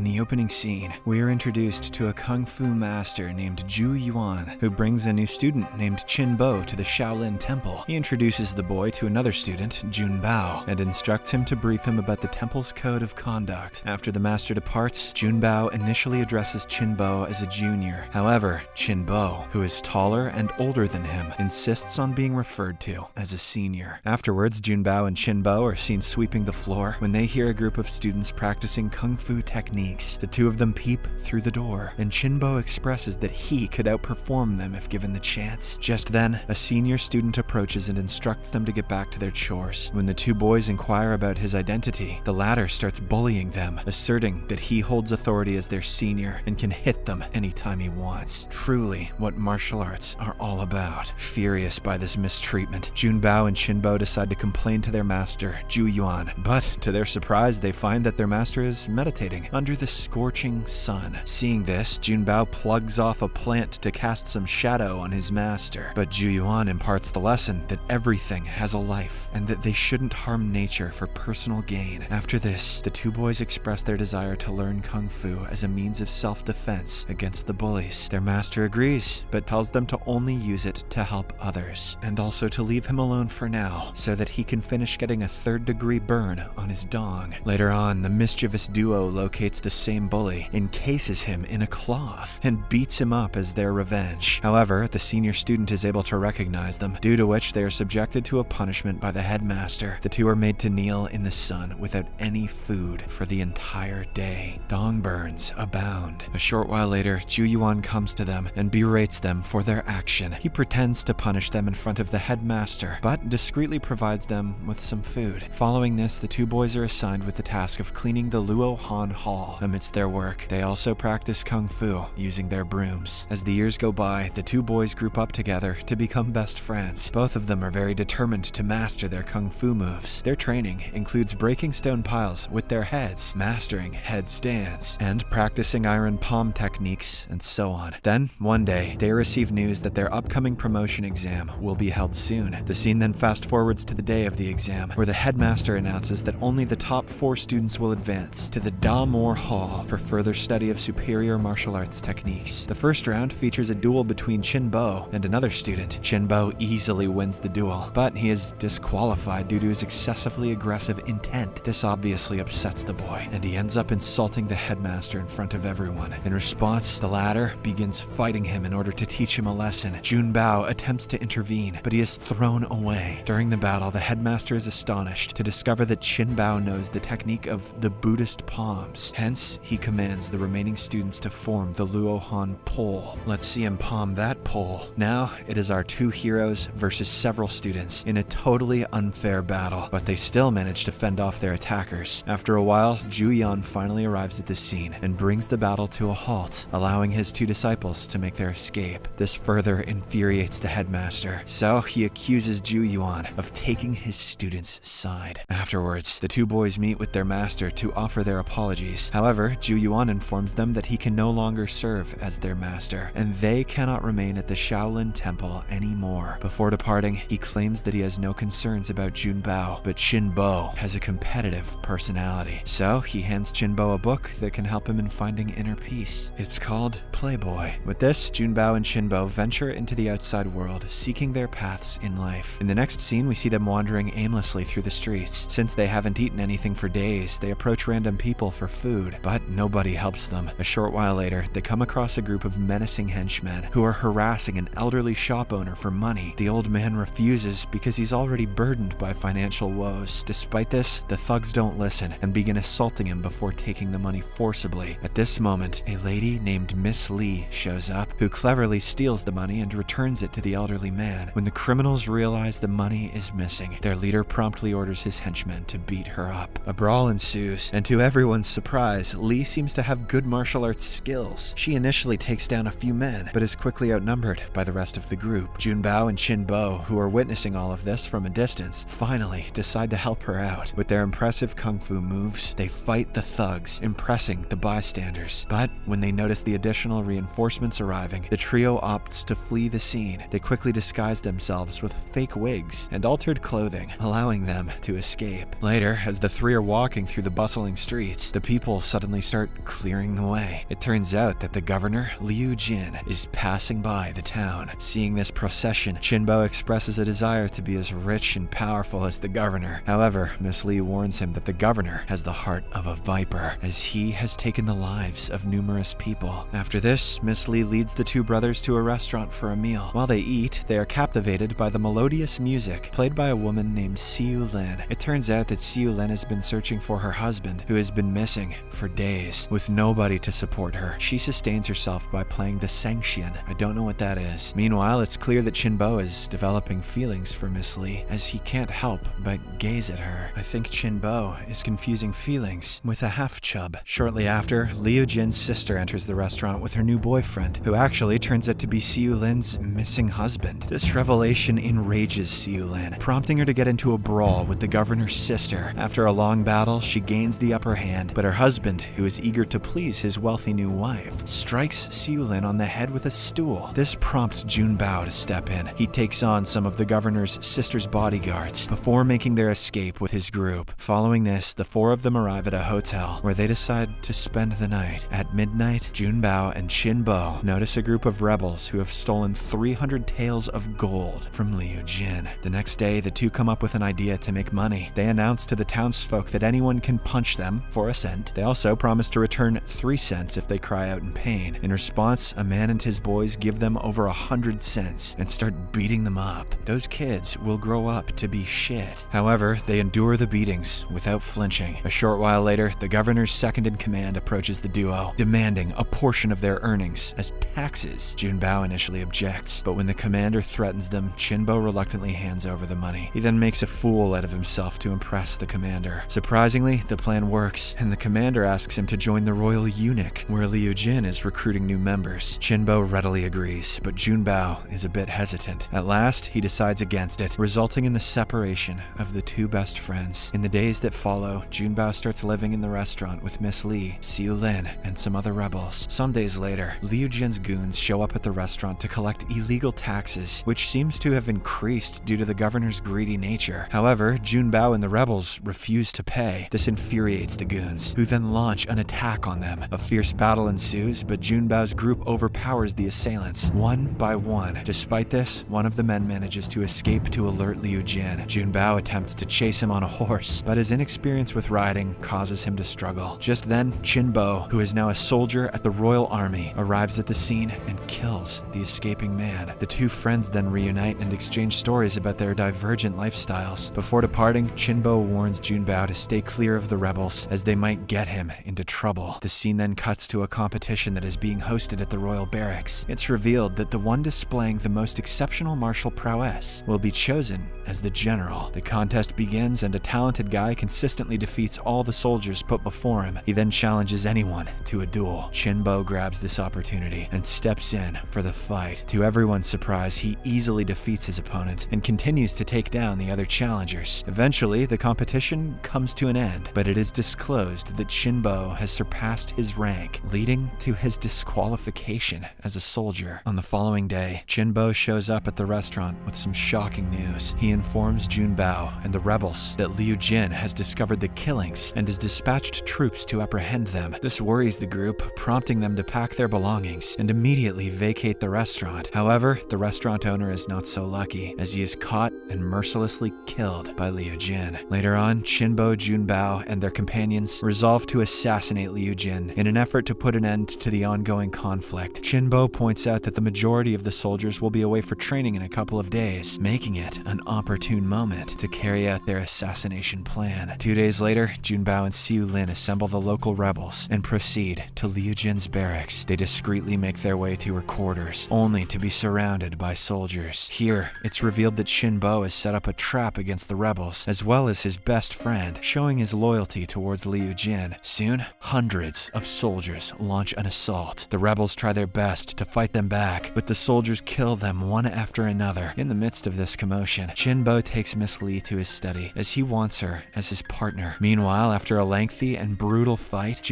In the opening scene, we are introduced to a kung fu master named Zhu Yuan, who brings a new student named Qin Bo to the Shaolin Temple. He introduces the boy to another student, Jun Bao, and instructs him to brief him about the temple's code of conduct. After the master departs, Jun Bao initially addresses Qin Bo as a junior. However, Qin Bo, who is taller and older than him, insists on being referred to as a senior. Afterwards, Jun Bao and Qin Bo are seen sweeping the floor when they hear a group of students practicing kung fu techniques. The two of them peep through the door, and Qin Bo expresses that he could outperform them if given the chance. Just then, a senior student approaches and instructs them to get back to their chores. When the two boys inquire about his identity, the latter starts bullying them, asserting that he holds authority as their senior and can hit them anytime he wants. Truly, what martial arts are all about. Furious by this mistreatment, Jun Bao and Qin Bo decide to complain to their master, Zhu Yuan, but to their surprise, they find that their master is meditating under the scorching sun. Seeing this, Jun Bao plugs off a plant to cast some shadow on his master, but Zhu Yuan imparts the lesson that everything has a life and that they shouldn't harm nature for personal gain. After this, the two boys express their desire to learn kung fu as a means of self-defense against the bullies. Their master agrees, but tells them to only use it to help others, and also to leave him alone for now, so that he can finish getting a third-degree burn on his dong. Later on, the mischievous duo locates the same bully, encases him in a cloth, and beats him up as their revenge. However, the senior student is able to recognize them, due to which they are subjected to a punishment by the headmaster. The two are made to kneel in the sun without any food for the entire day. Dong burns abound. A short while later, Zhu Yuan comes to them and berates them for their action. He pretends to punish them in front of the headmaster, but discreetly provides them with some food. Following this, the two boys are assigned with the task of cleaning the Luo Han Hall. Amidst their work, they also practice kung fu using their brooms. As the years go by, the two boys group up together to become best friends. Both of them are very determined to master their kung fu moves. Their training includes breaking stone piles with their heads, mastering headstands, and practicing iron palm techniques, and so on. Then, one day, they receive news that their upcoming promotion exam will be held soon. The scene then fast forwards to the day of the exam, where the headmaster announces that only the top 4 students will advance to the Da Mor Hall for further study of superior martial arts techniques. The first round features a duel between Qin Bo and another student. Qin Bo easily wins the duel, but he is disqualified due to his excessively aggressive intent. This obviously upsets the boy, and he ends up insulting the headmaster in front of everyone. In response, the latter begins fighting him in order to teach him a lesson. Jun Bao attempts to intervene, but he is thrown away. During the battle, the headmaster is astonished to discover that Qin Bao knows the technique of the Buddhist palms. Hence, he commands the remaining students to form the Luo Han pole. Let's see him palm that pole. Now, it is our two heroes versus several students in a totally unfair battle, but they still manage to fend off their attackers. After a while, Zhu Yan finally arrives at the scene and brings the battle to a halt, allowing his two disciples to make their escape. This further infuriates the headmaster, so he accuses Zhu Yuan of taking his students' side. Afterwards, the two boys meet with their master to offer their apologies. However, Zhu Yuan informs them that he can no longer serve as their master, and they cannot remain at the Shaolin Temple anymore. Before departing, he claims that he has no concerns about Jun Bao, but Qin Bo has a competitive personality. So he hands Qin Bo a book that can help him in finding inner peace. It's called Playboy. With this, Jun Bao and Qin Bo venture into the outside world, seeking their paths in life. In the next scene, we see them wandering aimlessly through the streets. Since they haven't eaten anything for days, they approach random people for food, but nobody helps them. A short while later, they come across a group of menacing henchmen who are harassing an elderly shop owner for money. The old man refuses because he's already burdened by financial woes. Despite this, the thugs don't listen and begin assaulting him before taking the money forcibly. At this moment, a lady named Miss Lee shows up, who cleverly steals the money and returns it to the elderly man. When the criminals realize the money is missing, their leader promptly orders his henchmen to beat her up. A brawl ensues, and to everyone's surprise, Lee seems to have good martial arts skills. She initially takes down a few men, but is quickly outnumbered by the rest of the group. Jun Bao and Qin Bo, who are witnessing all of this from a distance, finally decide to help her out. With their impressive kung fu moves, they fight the thugs, impressing the bystanders. But when they notice the additional reinforcements arriving, the trio opts to flee the scene. They quickly disguise themselves with fake wigs and altered clothing, allowing them to escape. Later, as the three are walking through the bustling streets, the people suddenly start clearing the way. It turns out that the governor, Liu Jin, is passing by the town. Seeing this procession, Chinbo expresses a desire to be as rich and powerful as the governor. However, Miss Li warns him that the governor has the heart of a viper, as he has taken the lives of numerous people. After this, Miss Li leads the two brothers to a restaurant for a meal. While they eat, they are captivated by the melodious music played by a woman named Siu Lin. It turns out that Siu Lin has been searching for her husband, who has been missing for days. With nobody to support her, she sustains herself by playing the Sengxian. I don't know what that is. Meanwhile, it's clear that Chinbo is developing feelings for Miss Li, as he can't help but gaze at her. I think Chinbo is confusing feelings with a half-chub. Shortly after, Liu Jin's sister enters the restaurant with her new boyfriend, who actually turns out to be Siu Lin's missing husband. This revelation enrages Siu Lin, prompting her to get into a brawl with the governor's sister. After a long battle, she gains the upper hand, but her husband, who is eager to please his wealthy new wife, strikes Siu Lin on the head with a stool. This prompts Jun Bao to step in. He takes on some of the governor's sister's bodyguards before making their escape with his group. Following this, the four of them arrive at a hotel where they decide to spend the night. At midnight, Jun Bao and Qin Bo notice a group of rebels who have stolen 300 taels of gold from Liu Jin. The next day, the two come up with an idea to make money. They announce to the townsfolk that anyone can punch them for a cent. They also promise to return 3 cents if they cry out in pain. In response, a man and his boys give them over 100 cents and start beating them up. Those kids will grow up to be shit. However, they endure the beatings without flinching. A short while later, the governor's second-in-command approaches the duo, demanding a portion of their earnings as taxes. Jun Bao initially objects, but when the commander threatens them, Chinbo reluctantly hands over the money. He then makes a fool out of himself to impress the commander. Surprisingly, the plan works, and the commander asks him to join the royal eunuch, where Liu Jin is recruiting new members. Chinbo readily agrees, but Jun Bao is a bit hesitant. At last, he decides against it, resulting in the separation of the two best friends. In the days that follow, Jun Bao starts living in the restaurant with Miss Li, Siu Lin, and some other rebels. Some days later, Liu Jin's goons show up at the restaurant to collect illegal taxes, which seems to have increased due to the governor's greedy nature. However, Jun Bao and the rebels refuse to pay. This infuriates the goons, who then launch an attack on them. A fierce battle ensues, but Jun Bao's group overpowers the assailants, one by one. Despite this, one of the men manages to escape to alert Liu Jin. Jun Bao attempts to chase him on a horse, but his inexperience with riding causes him to struggle. Just then, Qin Bo, who is now a soldier at the royal army, arrives at the scene and kills the escaping man. The two friends then reunite and exchange stories about their divergent lifestyles. Before departing, Qin Bo warns Jun Bao to stay clear of the rebels, as they might get him into trouble. The scene then cuts to a competition that is being hosted at the royal barracks. It's revealed that the one displaying the most exceptional martial prowess will be chosen as the general. The contest begins, and a talented guy consistently defeats all the soldiers put before him. He then challenges anyone to a duel. Qin Bo grabs this opportunity and steps in for the fight. To everyone's surprise, he easily defeats his opponent and continues to take down the other challengers. Eventually, the competition comes to an end, but it is disclosed that Qin Bo has surpassed his rank, leading to his disqualification as a soldier. On the following day, Qin Bo shows up at the restaurant with some shocking news. He informs Jun Bao and the rebels that Liu Jin has discovered the killings and has dispatched troops to apprehend them. This worries the group, prompting them to pack their belongings and immediately vacate the restaurant. However, the restaurant owner is not so lucky, as he is caught and mercilessly killed by Liu Jin. Later on, Qin Bo, Jun Bao, and their companions resolve to assassinate Liu Jin in an effort to put an end to the ongoing conflict. Qin Bo points out that the majority of the soldiers will be away for training in a couple of days, making it an opportune moment to carry out their assassination plan. 2 days later, Jun Bao and Siu Lin assemble the local rebels and proceed to Liu Jin's barracks. They discreetly make their way to her quarters, only to be surrounded by soldiers. Here, it's revealed that Qin Bo has set up a trap against the rebels, as well as his best friend, showing his loyalty towards Liu Jin. Soon, hundreds of soldiers launch an assault. The rebels try their best to fight them back, but the soldiers kill them one after another. In the midst of this commotion, Qin Bo takes Miss Li to his study, as he wants her as his partner. Meanwhile, after a lengthy and brutal fight,